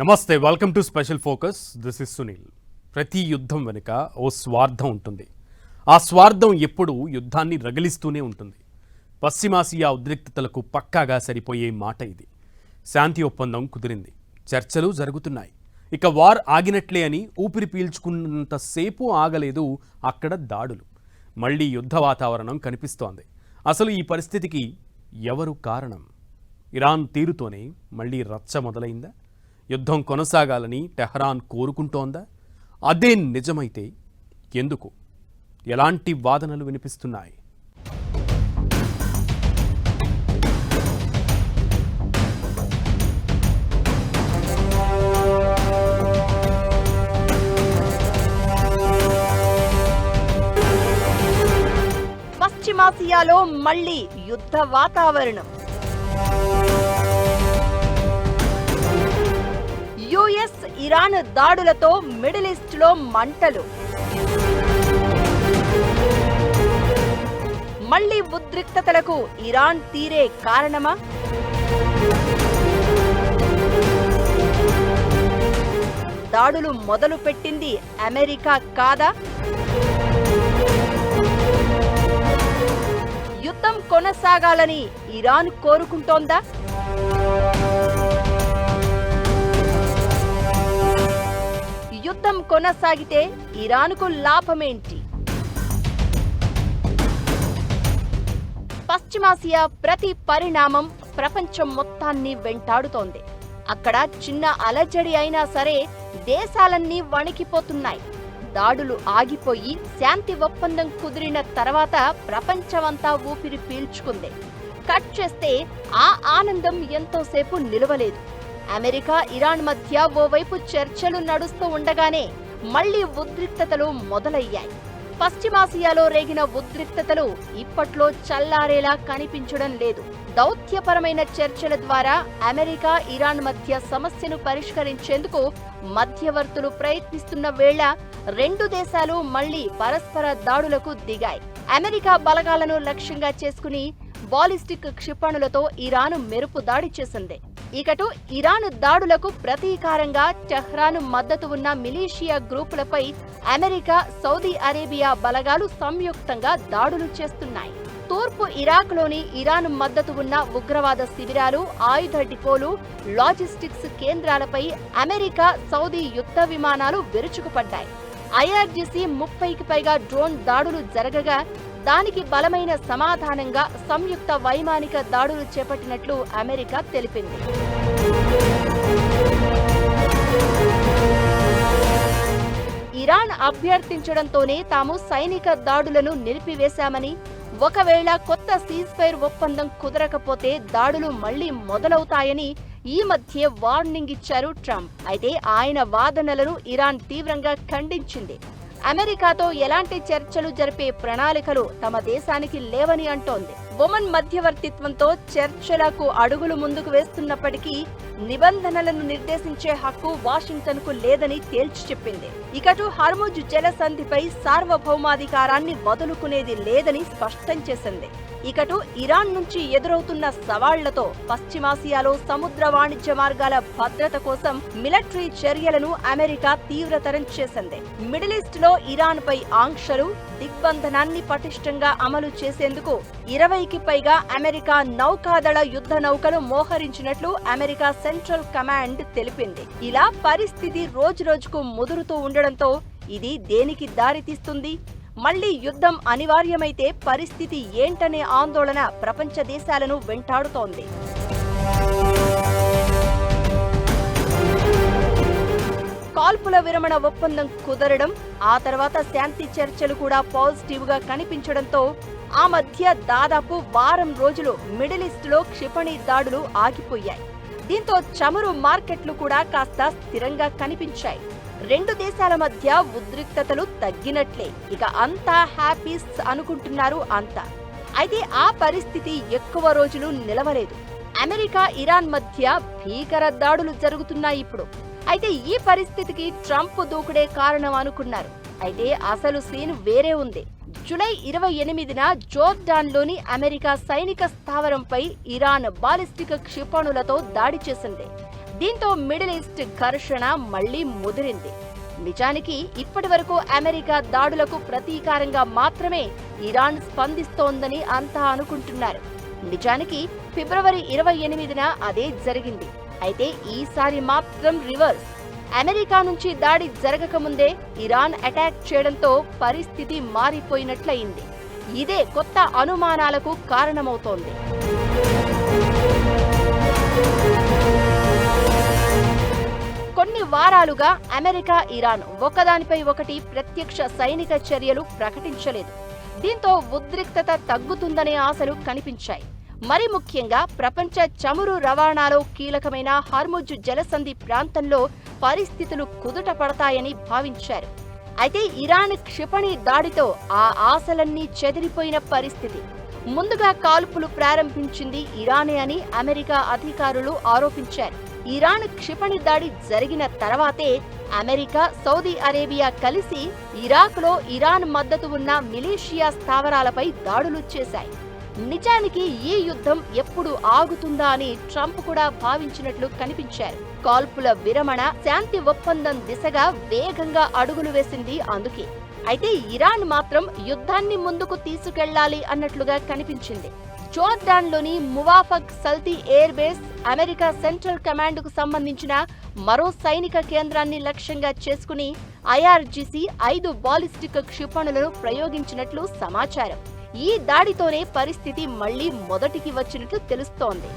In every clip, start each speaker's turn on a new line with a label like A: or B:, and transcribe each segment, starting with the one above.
A: నమస్తే, welcome to special focus. This is Sunil. ప్రతి యుద్ధం వెనుక ఓ స్వార్థం ఉంటుంది. ఆ స్వార్థం ఎప్పుడూ యుద్ధాన్ని రగిలిస్తూనే ఉంటుంది. పశ్చిమాసియా ఉద్రిక్తతలకు పక్కాగా సరిపోయే మాట ఇది. శాంతి ఒప్పందం కుదిరింది, చర్చలు జరుగుతున్నాయి. ఇక వార్ ఆగినట్లే అని ఊపిరి పీల్చుకున్నంతసేపు ఆగలేదు అక్కడ దాడులు. మళ్లీ యుద్ధ వాతావరణం కనిపిస్తోంది. అసలు ఈ పరిస్థితికి ఎవరు కారణం? ఇరాన్ తీరుతోనే మళ్లీ రచ్చ మొదలైందా? యుద్ధం కొనసాగాలని టెహ్రాన్ కోరుకుంటోందా? అదే నిజమైతే ఎందుకు? ఎలాంటి వాదనలు వినిపిస్తున్నాయి?
B: పశ్చిమాసియాలో మళ్లీ యుద్ధ వాతావరణం. యుఎస్ ఇరాన్ దాడులతో మిడిల్ ఈస్ట్ లో మంటలు. మళ్లీ ఉద్రిక్తతలకు ఇరాన్ తీరే కారణమా? దాడులు మొదలు పెట్టింది అమెరికా కాదా? యుద్ధం కొనసాగాలని ఇరాన్ కోరుకుంటోందా? యుద్ధం కొనసాగితే ఇరాన్కు లాభమేంటి? పశ్చిమాసియా ప్రతి పరిణామం ప్రపంచం మొత్తాన్ని వెంటాడుతోంది. అక్కడ చిన్న అలజడి అయినా సరే దేశాలన్నీ వణికిపోతున్నాయి. దాడులు ఆగిపోయి శాంతి ఒప్పందం కుదిరిన తర్వాత ప్రపంచమంతా ఊపిరి పీల్చుకుంది. కట్ చేస్తే ఆ ఆనందం ఎంతోసేపు నిలవలేదు. అమెరికా ఇరాన్ మధ్య ఓవైపు చర్చలు నడుస్తూ ఉండగానే మళ్లీ ఉద్రిక్తతలు మొదలయ్యాయి. పశ్చిమాసియాలో రేగిన ఉద్రిక్తతలు ఇప్పట్లో చల్లారేలా కనిపించడం లేదు. దౌత్యపరమైన చర్చల ద్వారా అమెరికా ఇరాన్ మధ్య సమస్యను పరిష్కరించేందుకు మధ్యవర్తులు ప్రయత్నిస్తున్న వేళ రెండు దేశాలు మళ్లీ పరస్పర దాడులకు దిగాయి. అమెరికా బలగాలను లక్ష్యంగా చేసుకుని బాలిస్టిక్ క్షిపణులతో ఇరాన్ మెరుపు దాడి చేసింది. ఇకటు ఇరాన్ దాడులకు ప్రతీకారంగా టెహ్రాన్ మద్దతు ఉన్న మిలీషియా గ్రూపులపై అమెరికా, సౌదీ అరేబియా బలగాలు సంయుక్తంగా దాడులు చేస్తున్నాయి. తూర్పు ఇరాక్లోని ఇరాన్ మద్దతు ఉన్న ఉగ్రవాద శిబిరాలు, ఆయుధ డిపోలు, లాజిస్టిక్స్ కేంద్రాలపై అమెరికా, సౌదీ యుద్ధ విమానాలు విరుచుకుపడ్డాయి. ఐఆర్జీసీ 30కి పైగా డ్రోన్ దాడులు జరగగా దానికి బలమైన సమాధానంగా సంయుక్త వైమానిక దాడులు చేపట్టినట్లు అమెరికా తెలిపింది. ఇరాన్ అభ్యర్థించడంతోనే తాము సైనిక దాడులను నిలిపివేశామని, ఒకవేళ కొత్త సీజ్ఫైర్ ఒప్పందం కుదరకపోతే దాడులు మళ్లీ మొదలవుతాయని ఈ మధ్య వార్నింగ్ ఇచ్చారు ట్రంప్. అయితే ఆయన వాదనలను ఇరాన్ తీవ్రంగా ఖండించింది. అమెరికాతో ఎలాంటి చర్చలు జరిపే ప్రణాళికలు తమ దేశానికి లేవని అంటోంది. ఒమన్ మధ్యవర్తిత్వంతో చర్చలకు అడుగులు ముందుకు వేస్తున్నప్పటికీ నిబంధనలను నిర్దేశించే హక్కు వాషింగ్టన్కు లేదని తేల్చి చెప్పింది. ఇకటు హర్ముజ్ జలసంధిపై సార్వభౌమాధికారాన్ని వదులుకునేది లేదని స్పష్టం చేసింది. ఇకటు ఇరాన్ నుంచి ఎదురవుతున్న సవాళ్లతో పశ్చిమాసియాలో సముద్ర వాణిజ్య మార్గాల భద్రత కోసం మిలిటరీ చర్యలను అమెరికా తీవ్రతరం చేసింది. మిడిల్ ఈస్ట్ లో ఇరాన్ పై ఆంక్షలు, దిగ్బంధనాన్ని పటిష్టంగా అమలు చేసేందుకు 20కి పైగా అమెరికా నౌకాదళ యుద్ధ నౌకలు మోహరించినట్లు అమెరికా సెంట్రల్ కమాండ్ తెలిపింది. ఇలా పరిస్థితి రోజురోజుకు ముదురుతూ ఉండడంతో ఇది దేనికి దారితీస్తుంది? మళ్లీ యుద్ధం అనివార్యమైతే పరిస్థితి ఏంటనే ఆందోళన ప్రపంచ దేశాలను వెంటాడుతోంది. కాల్పుల విరమణ ఒప్పందం కుదరడం, ఆ తర్వాత శాంతి చర్చలు కూడా పాజిటివ్ గా కనిపించడంతో ఆ మధ్య దాదాపు వారం రోజులు మిడిల్ ఈస్ట్ లో క్షిపణి దాడులు ఆగిపోయాయి. దీంతో చమురు మార్కెట్లు కూడా కాస్త స్థిరంగా కనిపించాయి. రెండు దేశాల మధ్య ఉద్రిక్తతలు తగ్గినట్లే. ఇక అంతా హ్యాపీస్ అనుకుంటున్నారు అంతా. అయితే ఆ పరిస్థితి ఎక్కువ రోజులు నిలవలేదు. అమెరికా ఇరాన్ మధ్య భీకర దాడులు జరుగుతున్నాయి ఇప్పుడు. అయితే ఈ పరిస్థితికి ట్రంప్ దూకుడే కారణం అనుకున్నారు. అయితే అసలు సీన్ వేరే ఉంది. జూలై 28న జోర్డాన్లోని అమెరికా సైనిక స్థావరంపై ఇరాన్ బాలిస్టిక్ క్షిపణులతో దాడి చేసింది. దీంతో మిడిల్ ఈస్ట్ ఘర్షణ మళ్లీ ముదిరింది. నిజానికి ఇప్పటివరకు అమెరికా దాడులకు ప్రతీకారంగా మాత్రమే ఇరాన్ స్పందిస్తోందని అంతా అనుకుంటున్నారు. నిజానికి ఫిబ్రవరి 28న అదే జరిగింది. అయితే ఈసారి మాత్రం రివర్స్. అమెరికా నుంచి దాడి జరగకముందే ఇరాన్ అటాక్ చేయడంతో పరిస్థితి మారిపోయినట్లయింది. ఇదే కొత్త అనుమానాలకు కారణమవుతోంది. కొన్ని వారాలుగా అమెరికా, ఇరాన్ ఒకదానిపై ఒకటి ప్రత్యక్ష సైనిక చర్యలు ప్రకటించలేదు. దీంతో ఉద్రిక్తత తగ్గుతుందనే ఆశలు కనిపించాయి. మరి ముఖ్యంగా ప్రపంచ చమురు రవాణాలో కీలకమైన హార్ముజ్ జలసంధి ప్రాంతంలో పరిస్థితులు కుదుట పడతాయని భావించారు. అయితే ఇరాన్ క్షిపణి దాడితో ఆ ఆశలన్నీ చెదిరిపోయిన పరిస్థితి. ముందుగా కాల్పులు ప్రారంభించింది ఇరానే అని అమెరికా అధికారులు ఆరోపించారు. ఇరాన్ క్షిపణి దాడి జరిగిన తర్వాతే అమెరికా, సౌదీ అరేబియా కలిసి ఇరాక్లో ఇరాన్ మద్దతు ఉన్న మిలీషియా స్థావరాలపై దాడులు చేశాయి. నిజానికి ఈ యుద్ధం ఎప్పుడు ఆగుతుందా అని ట్రంప్ కూడా భావించినట్లు కనిపించారు. కాల్పుల విరమణ, శాంతి ఒప్పందం దిశగా వేగంగా అడుగులు వేసింది అందుకే. అయితే ఇరాన్ మాత్రం యుద్ధాన్ని ముందుకు తీసుకెళ్లాలి అన్నట్లుగా కనిపించింది. జోర్డాన్లోని Muwaffaq Salti air base, America central command కు సంబంధించిన మరో సైనిక కేంద్రాన్ని లక్ష్యంగా చేసుకుని ఐఆర్జీసీ 5 బాలిస్టిక్ క్షిపణులను ప్రయోగించినట్లు సమాచారం. ఈ దాడితోనే పరిస్థితి మళ్లీ మొదటికి వచ్చినట్లు తెలుస్తోంది.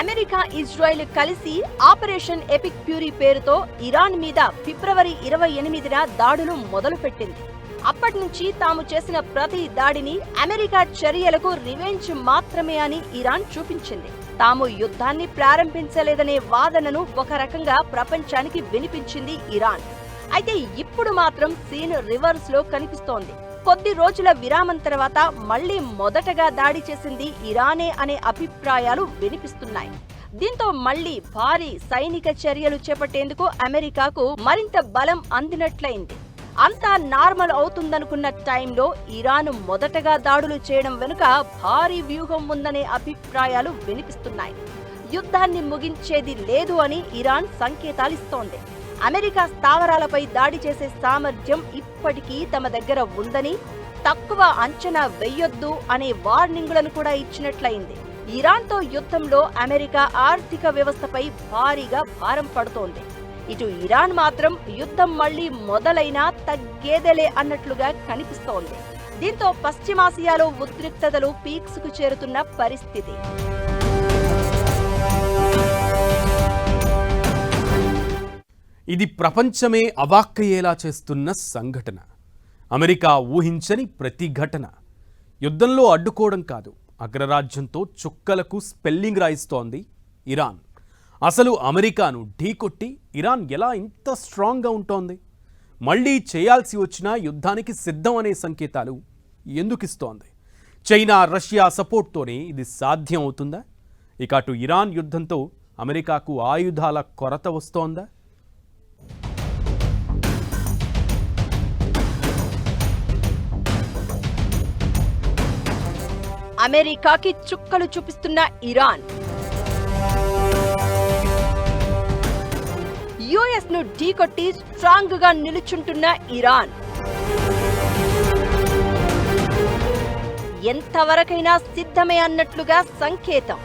B: అమెరికా, ఇజ్రాయెల్ కలిసి ఆపరేషన్ ఎపిక్ ఫ్యూరీ పేరుతో ఇరాన్ మీద ఫిబ్రవరి 28న దాడులు మొదలుపెట్టింది. అప్పటి నుంచి తాము చేసిన ప్రతి దాడిని అమెరికా చర్యలకు రివెంజ్ మాత్రమే అని ఇరాన్ చూపించింది. తాము యుద్ధాన్ని ప్రారంభించలేదనే వాదనను ఒక రకంగా ప్రపంచానికి వినిపించింది ఇరాన్. అయితే ఇప్పుడు మాత్రం సీన్ రివర్స్ లో కనిపిస్తోంది. కొద్ది రోజుల విరామం తర్వాత మళ్లీ మొదటగా దాడి చేసింది ఇరానే అనే అభిప్రాయాలు వినిపిస్తున్నాయి. దీంతో మళ్లీ భారీ సైనిక చర్యలు చేపట్టేందుకు అమెరికాకు మరింత బలం అందినట్లయింది. అంతా నార్మల్ అవుతుందనుకున్న టైంలో ఇరాన్ మొదటగా దాడులు చేయడం వెనుక భారీ వ్యూహం ఉందనే అభిప్రాయాలు వినిపిస్తున్నాయి. యుద్ధాన్ని ముగించేది లేదు అని ఇరాన్ సంకేతాలిస్తోంది. అమెరికా స్థావరాలపై దాడి చేసే సామర్థ్యం ఇప్పటికీ తమ దగ్గర ఉందని, తక్కువ అంచనా వెయ్యొద్దు అనే వార్నింగులను కూడా ఇచ్చినట్లయింది. ఇరాన్తో యుద్ధంలో అమెరికా ఆర్థిక వ్యవస్థపై భారీగా భారం పడుతోంది. ఇటు ఇరాన్ మాత్రం యుద్ధం మళ్లీ మొదలైనా తగ్గేదేలే అన్నట్లుగా కనిపిస్తోంది. దీంతో పశ్చిమాసియాలో ఉద్రిక్తతలు పీక్స్ కు చేరుతున్న పరిస్థితి.
A: ఇది ప్రపంచమే అవాక్కయ్యేలా చేస్తున్న సంఘటన. అమెరికా ఊహించని ప్రతిఘటన. యుద్ధంలో అడ్డుకోవడం కాదు, అగ్రరాజ్యంతో చుక్కలకు స్పెల్లింగ్ రాయిస్తోంది ఇరాన్. అసలు అమెరికాను ఢీకొట్టి ఇరాన్ ఎలా ఇంత స్ట్రాంగ్గా ఉంటోంది? మళ్లీ చేయాల్సి వచ్చినా యుద్ధానికి సిద్ధం అనే సంకేతాలు ఎందుకిస్తోంది? చైనా, రష్యా సపోర్ట్తోనే ఇది సాధ్యం అవుతుందా? ఇక అటు ఇరాన్ యుద్ధంతో అమెరికాకు ఆయుధాల కొరత వస్తోందా?
B: అమెరికాకి చుక్కలు చూపిస్తున్న ఇరాన్, యుఎస్ ను ఢీకొట్టి స్ట్రాంగ్ గా నిలుచుంటున్న ఇరాన్, ఎంతవరకైనా సిద్ధమే అన్నట్లుగా సంకేతం.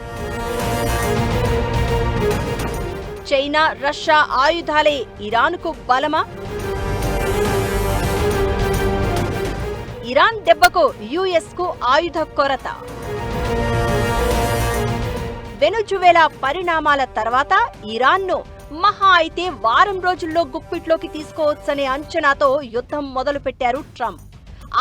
B: చైనా, రష్యా ఆయుధాలే ఇరాన్కు బలమా? ఇరాన్ దెబ్బకు యుఎస్ కు ఆయుధ కొరత. వెనుజువేలా పరిణామాల తర్వాత ఇరాన్ను మహా అయితే వారం రోజుల్లో గుప్పిట్లోకి తీసుకోవచ్చనే అంచనాతో యుద్ధం మొదలుపెట్టారు ట్రంప్.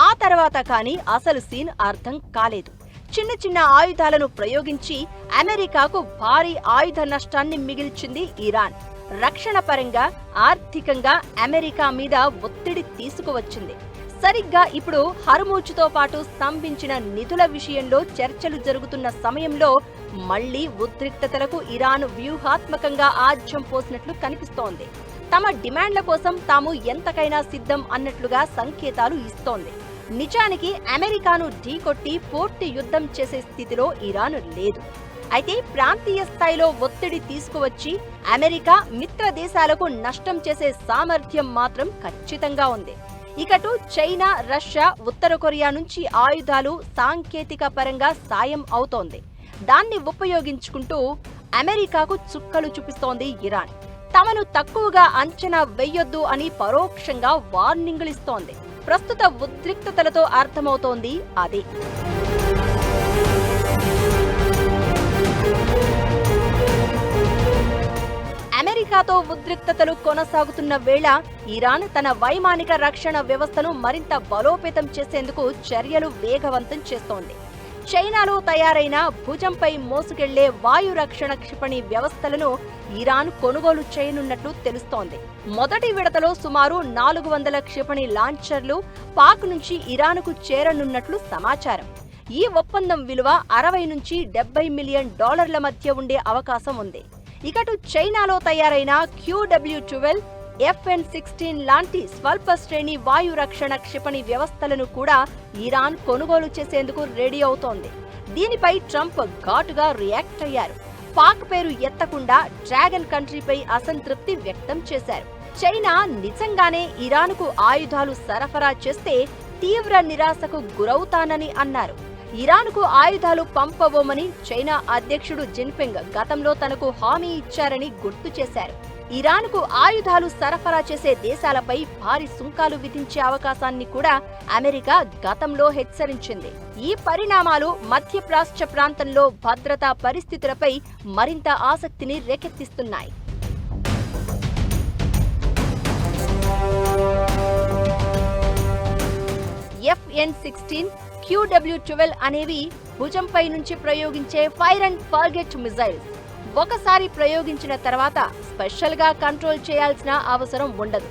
B: ఆ తర్వాత కానీ అసలు సీన్ అర్థం కాలేదు. చిన్న చిన్న ఆయుధాలను ప్రయోగించి అమెరికాకు భారీ ఆయుధ నష్టాన్ని మిగిల్చింది ఇరాన్. రక్షణ పరంగా, ఆర్థికంగా అమెరికా మీద ఒత్తిడి తీసుకువచ్చింది. సరిగ్గా ఇప్పుడు హర్మూజ్తో పాటు స్తంభించిన నిధుల విషయంలో చర్చలు జరుగుతున్న సమయంలో మళ్లీ ఉద్రిక్తతలకు ఇరాన్ వ్యూహాత్మకంగా ఆజ్యం పోసినట్లు కనిపిస్తోంది. తమ డిమాండ్ల కోసం తాము ఎంతకైనా సిద్ధం అన్నట్లుగా సంకేతాలు ఇస్తోంది. నిజానికి అమెరికాను ఢీకొట్టి పూర్తి యుద్ధం చేసే స్థితిలో ఇరాన్ లేదు. అయితే ప్రాంతీయ స్థాయిలో ఒత్తిడి తీసుకువచ్చి అమెరికా మిత్ర దేశాలకు నష్టం చేసే సామర్థ్యం మాత్రం ఖచ్చితంగా ఉంది. ఇకటు చైనా, రష్యా, ఉత్తర కొరియా నుంచి ఆయుధాలు, సాంకేతిక పరంగా సాయం అవుతోంది. దాన్ని ఉపయోగించుకుంటూ అమెరికాకు చుక్కలు చూపిస్తోంది ఇరాన్. తమను తక్కువగా అంచనా వెయ్యొద్దు అని పరోక్షంగా వార్నింగులిస్తోంది. ప్రస్తుత ఉద్రిక్తతలతో అర్థమవుతోంది అదే. అమెరికాతో ఉద్రిక్తతలు కొనసాగుతున్న వేళ ఇరాన్ తన వైమానిక రక్షణ వ్యవస్థను మరింత బలోపేతం చేసేందుకు చర్యలు వేగవంతం చేస్తోంది. చైనాలో తయారైన భుజంపై మోసుకెళ్లే వాయు రక్షణ క్షిపణి వ్యవస్థలను ఇరాన్ కొనుగోలు చేయనున్నట్లు తెలుస్తోంది. మొదటి విడతలో సుమారు 400 క్షిపణి లాంచర్లు పాక్ నుంచి ఇరాన్కు చేరనున్నట్లు సమాచారం. ఈ ఒప్పందం విలువ 60 నుంచి $70 మిలియన్ మధ్య ఉండే అవకాశం ఉంది. ఇకటు చైనాలో తయారైన QW-12, FN-16 లాంటి స్వల్ప శ్రేణి వాయు రక్షణ క్షిపణి వ్యవస్థలను కూడా ఇరాన్ కొనుగోలు చేసేందుకు రెడీ అవుతోంది. దీనిపై ట్రంప్ ఘాటుగా రియాక్ట్ అయ్యారు. పాక్ పేరు ఎత్తకుండా డ్రాగన్ కంట్రీపై అసంతృప్తి వ్యక్తం చేశారు. చైనా నిజంగానే ఇరాన్కు ఆయుధాలు సరఫరా చేస్తే తీవ్ర నిరాశకు గురవుతానని అన్నారు. ఇరాన్కు ఆయుధాలు పంపబోమని చైనా అధ్యక్షుడు జిన్పింగ్ గతంలో తనకు హామీ ఇచ్చారని గుర్తు చేశారు. ఇరాన్కు ఆయుధాలు సరఫరా చేసే దేశాలపై భారీ సుంకాలు విధించే అవకాశాన్ని కూడా అమెరికా గతంలో హెచ్చరించింది. ఈ పరిణామాలు మధ్యప్రాచ్య ప్రాంతంలో భద్రతా పరిస్థితులపై మరింత ఆసక్తిని రేకెత్తిస్తున్నాయి. FN-16, QW-12 అనేవి భుజంపై నుంచి ప్రయోగించే ఫైర్ అండ్ ఫర్గెట్ మిజైల్స్. ఒకసారి ప్రయోగించిన తర్వాత స్పెషల్ గా కంట్రోల్ చేయాల్సిన అవసరం ఉండదు.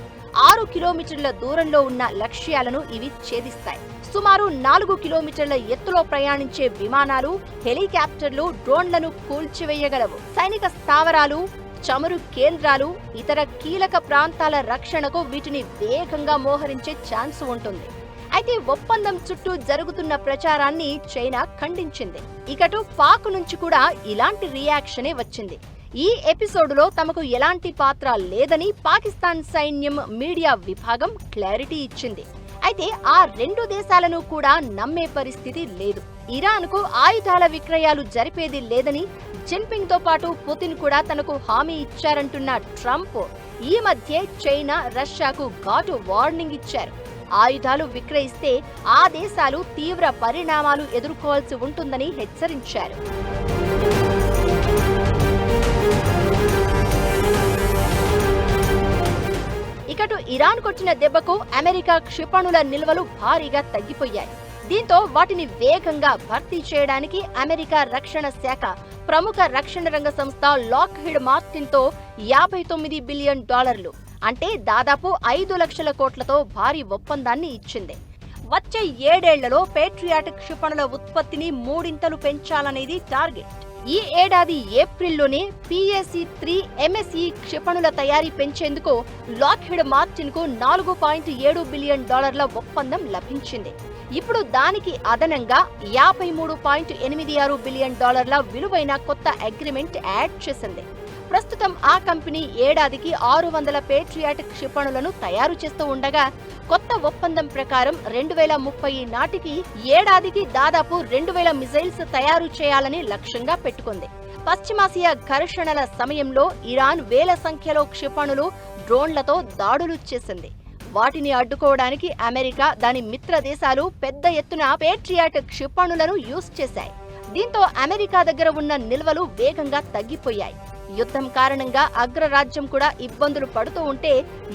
B: 6 కిలోమీటర్ల దూరంలో ఉన్న లక్ష్యాలను ఇవి ఛేదిస్తాయి. సుమారు 4 కిలోమీటర్ల ఎత్తులో ప్రయాణించే విమానాలు, హెలికాప్టర్లు, డ్రోన్లను కూల్చివేయగలవు. సైనిక స్థావరాలు, చమురు కేంద్రాలు, ఇతర కీలక ప్రాంతాల రక్షణకు వీటిని వేగంగా మోహరించే ఛాన్స్ ఉంటుంది. అయితే ఒప్పందం చుట్టూ జరుగుతున్న ప్రచారాన్ని చైనా ఖండించింది. ఇకటు పాక్ నుంచి కూడా ఇలాంటి రియాక్షనే వచ్చింది. ఈ ఎపిసోడులో తమకు ఎలాంటి పాత్ర లేదని పాకిస్తాన్ సైన్యం మీడియా విభాగం క్లారిటీ ఇచ్చింది. అయితే ఆ రెండు దేశాలను కూడా నమ్మే పరిస్థితి లేదు. ఇరాన్కు ఆయుధాల విక్రయాలు జరిపేది లేదని జిన్పింగ్ తో పాటు పుతిన్ కూడా తనకు హామీ ఇచ్చారంటున్న ట్రంప్ ఈ మధ్య చైనా, రష్యాకు ఘాటు వార్నింగ్ ఇచ్చారు. ఆయుధాలు విక్రయిస్తే ఆ దేశాలు తీవ్ర పరిణామాలు ఎదుర్కోవాల్సి ఉంటుందని హెచ్చరించారు. ఇకటు ఇరాన్ కొట్టిన దెబ్బకు అమెరికా క్షిపణుల నిల్వలు భారీగా తగ్గిపోయాయి. దీంతో వాటిని వేగంగా భర్తీ చేయడానికి అమెరికా రక్షణ శాఖ ప్రముఖ రక్షణ రంగ సంస్థ లాక్హీడ్ మార్టిన్ తో $59 బిలియన్, అంటే దాదాపు 5 లక్షల కోట్లతో భారీ ఒప్పందాన్ని ఇచ్చింది. వచ్చే 7 ఏళ్లలో పేట్రియాట్ క్షిపణుల ఉత్పత్తిని 3 పెంచాలనేది టార్గెట్. ఈ ఏడాది ఏప్రిల్లోనే PAC-3 MSE క్షిపణుల తయారీ పెంచేందుకు లాక్హీడ్ మార్టిన్ కు $4.7 బిలియన్ ఒప్పందం లభించింది. ఇప్పుడు దానికి అదనంగా $53.86 బిలియన్ విలువైన కొత్త అగ్రిమెంట్ యాడ్ చేసింది. ప్రస్తుతం ఆ కంపెనీ ఏడాదికి 600 పేట్రియాట్ క్షిపణులను తయారు చేస్తూ ఉండగా కొత్త ఒప్పందం ప్రకారం 2030 నాటికి ఏడాదికి దాదాపు 2000 మిజైల్స్ తయారు చేయాలని లక్ష్యంగా పెట్టుకుంది. పశ్చిమాసియా ఘర్షణల సమయంలో ఇరాన్ వేల సంఖ్యలో క్షిపణులు, డ్రోన్లతో దాడులు చేసింది. వాటిని అడ్డుకోవడానికి అమెరికా, దాని మిత్ర దేశాలు పెద్ద ఎత్తున పేట్రియాట్ క్షిపణులను యూజ్ చేశాయి. దీంతో అమెరికా దగ్గర ఉన్న నిల్వలు వేగంగా తగ్గిపోయాయి. యుద్ధం కారణంగా అగ్రరాజ్యం కూడా ఇబ్బందులు పడుతూ ఉంటే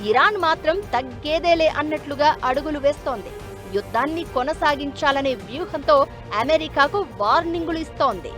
B: ఇరాన్ మాత్రం తగ్గేదేలే అన్నట్లుగా అడుగులు వేస్తోంది. యుద్ధాన్ని కొనసాగించాలనే వ్యూహంతో అమెరికాకు వార్నింగులు ఇస్తోంది.